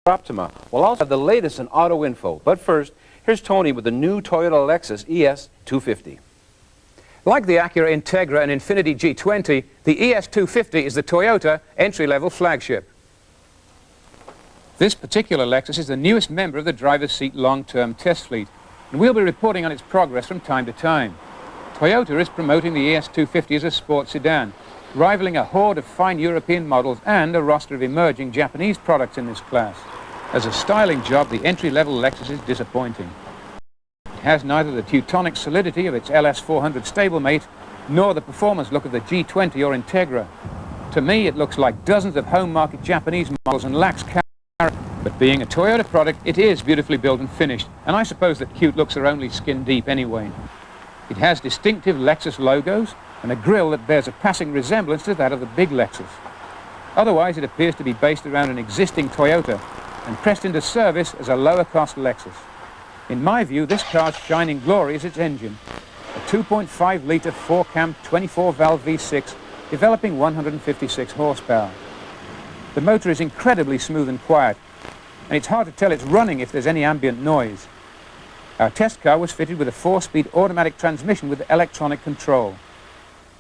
Optima. We'll also have the latest in auto info. But first, here's Tony with the new Toyota Lexus ES250. Like the ACURA INTEGRA and INFINITI G20, the ES250 is the Toyota entry-level flagship. This particular Lexus is the newest member of the driver's seat long-term test fleet, and we'll be reporting on its progress from time to time. Toyota is promoting the ES250 as a sports sedan, rivaling a horde of fine European models and a roster of emerging Japanese products in this class. As a styling job, the entry-level Lexus is disappointing. It has neither the Teutonic solidity of its LS400 stablemate, nor the performance look of the G20 or Integra. To me, it looks like dozens of home-market Japanese models and lacks character. But being a Toyota product, it is beautifully built and finished, and I suppose that cute looks are only skin-deep anyway. It has distinctive Lexus logos and a grille that bears a passing resemblance to that of the big Lexus. Otherwise, it appears to be based around an existing Toyota and pressed into service as a lower-cost Lexus. In my view, this car's shining glory is its engine, a 2.5-litre 4-cam 24-valve V6 developing 156 horsepower. The motor is incredibly smooth and quiet, and it's hard to tell it's running if there's any ambient noise. Our test car was fitted with a 4-speed automatic transmission with electronic control.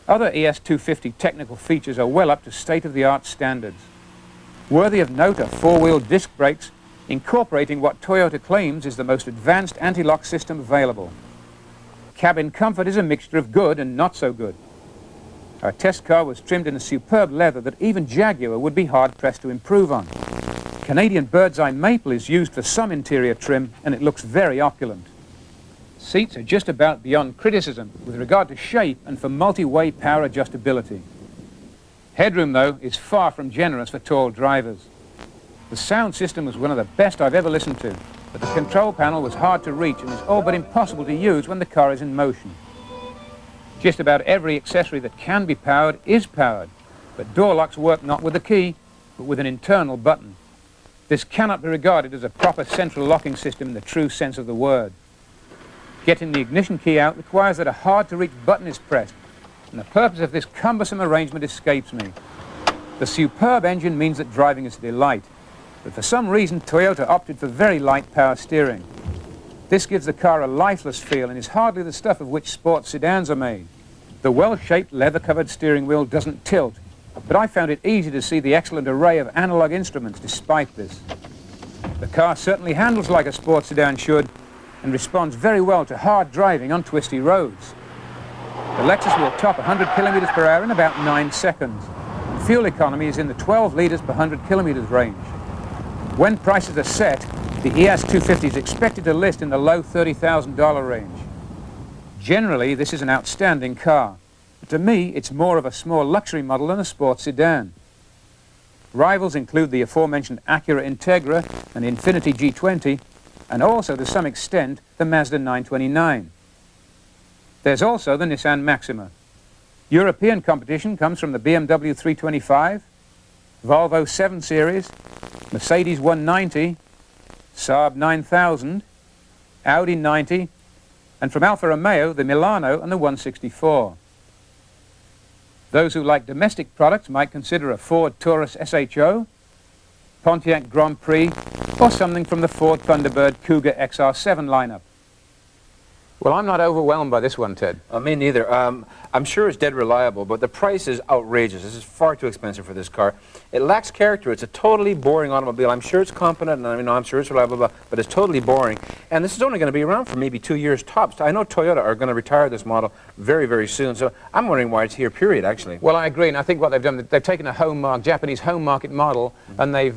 Other ES250 technical features are well up to state-of-the-art standards. Worthy of note are 4-wheel disc brakes, incorporating what Toyota claims is the most advanced anti-lock system available. Cabin comfort is a mixture of good and not so good. Our test car was trimmed in a superb leather that even Jaguar would be hard-pressed to improve on. Canadian bird's eye maple is used for some interior trim, and it looks very opulent. Seats are just about beyond criticism with regard to shape and for multi-way power adjustability. Headroom, though, is far from generous for tall drivers. The sound system was one of the best I've ever listened to, but the control panel was hard to reach and is all but impossible to use when the car is in motion. Just about every accessory that can be powered is powered, but door locks work not with a key, but with an internal button. This cannot be regarded as a proper central locking system in the true sense of the word. Getting the ignition key out requires that a hard-to-reach button is pressed, and the purpose of this cumbersome arrangement escapes me. The superb engine means that driving is a delight, but for some reason Toyota opted for very light power steering. This gives the car a lifeless feel and is hardly the stuff of which sports sedans are made. The well-shaped leather-covered steering wheel doesn't tilt, but I found it easy to see the excellent array of analog instruments despite this. The car certainly handles like a sports sedan should and responds very well to hard driving on twisty roads. The Lexus will top 100 kilometers per hour in about 9 seconds. Fuel economy is in the 12 liters per 100 kilometers range. When prices are set, the ES250 is expected to list in the low $30,000 range. Generally, this is an outstanding car. But to me, it's more of a small luxury model than a sports sedan. Rivals include the aforementioned ACURA INTEGRA and INFINITI G20, and also to some extent the MAZDA 929. There's also the Nissan MAXIMA. European competition comes from the BMW 325, Volvo 7 Series, Mercedes 190, Saab 9000, Audi 90, and from Alfa Romeo, the Milano and the 164. Those who like domestic products might consider a Ford Taurus SHO, Pontiac Grand Prix, or something from the Ford Thunderbird Cougar XR7 lineup. Well, I'm not overwhelmed by this one, Ted. Me neither. I'm sure it's dead reliable, but the price is outrageous. This is far too expensive for this car. It lacks character. It's a totally boring automobile. I'm sure it's competent, and I'm sure it's reliable, but it's totally boring. And this is only going to be around for maybe 2 years tops. I know Toyota are going to retire this model very, very soon, so I'm wondering why it's here, period, actually. Well, I agree, and I think what they've done, they've taken a Japanese home market model, and they've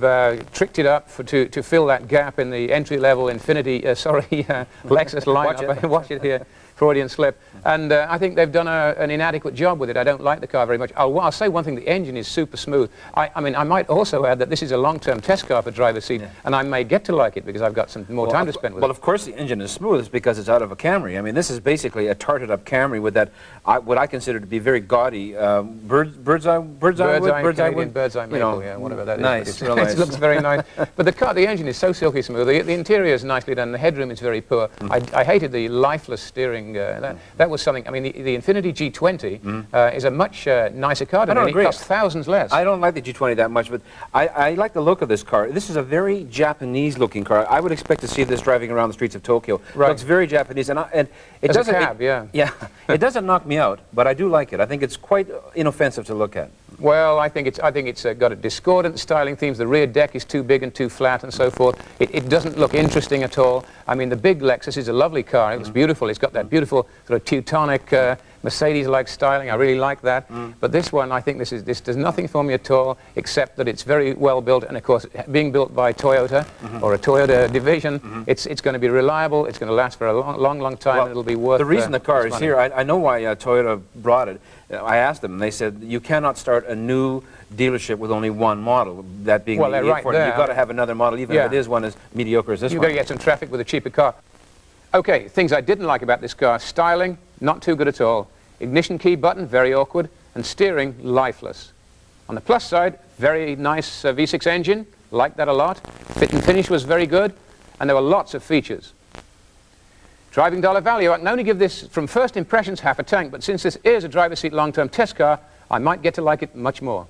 tricked it up to fill that gap in the entry-level Lexus lineup. Watch it here. Freudian slip. And I think they've done an inadequate job with it. I don't like the car very much. I'll say one thing, the engine is super smooth. I mean, I might also add that this is a long-term test car for driver's seat, and I may get to like it because I've got some more time to spend with it. Well, of course the engine is smooth. It's because it's out of a Camry. I mean, this is basically a tarted-up Camry with that, what I consider to be very gaudy bird's eye maple, yeah, whatever that nice, is. Real nice. It looks very nice. But the engine is so silky smooth. The interior is nicely done. The headroom is very poor. I hated the lifeless steering styling. That was something. I mean, the Infiniti G20 is a much nicer car than it costs thousands less. I don't like the G20 that much, but I like the look of this car. This is a very Japanese-looking car. I would expect to see this driving around the streets of Tokyo. Right. It looks very Japanese, and it doesn't. Yeah, it doesn't knock me out, but I do like it. I think it's quite inoffensive to look at. Well, I think it's got a discordant styling themes. The rear deck is too big and too flat and so forth. It doesn't look interesting at all. I mean, the big Lexus is a lovely car. It looks beautiful. It's got that beautiful sort of Teutonic Mercedes-like styling. I really like that. But this one, I think this does nothing for me at all, except that it's very well built. And of course, being built by Toyota or a Toyota division, it's going to be reliable. It's going to last for a long time. Well, and it'll be worth the reason the car is money. here. I know why Toyota brought it. I asked them, and they said you cannot start a new dealership with only one model, that being the right E40. there. You've got to have another model, even if it is one as mediocre as this one. You've got to get some traffic with a cheaper car. Okay, things I didn't like about this car. Styling, not too good at all. Ignition key button, very awkward. And steering, lifeless. On the plus side, very nice V6 engine, liked that a lot. Fit and finish was very good, and there were lots of features. Driving dollar value, I can only give this, from first impressions, half a tank, but since this is a driver's seat long-term test car, I might get to like it much more.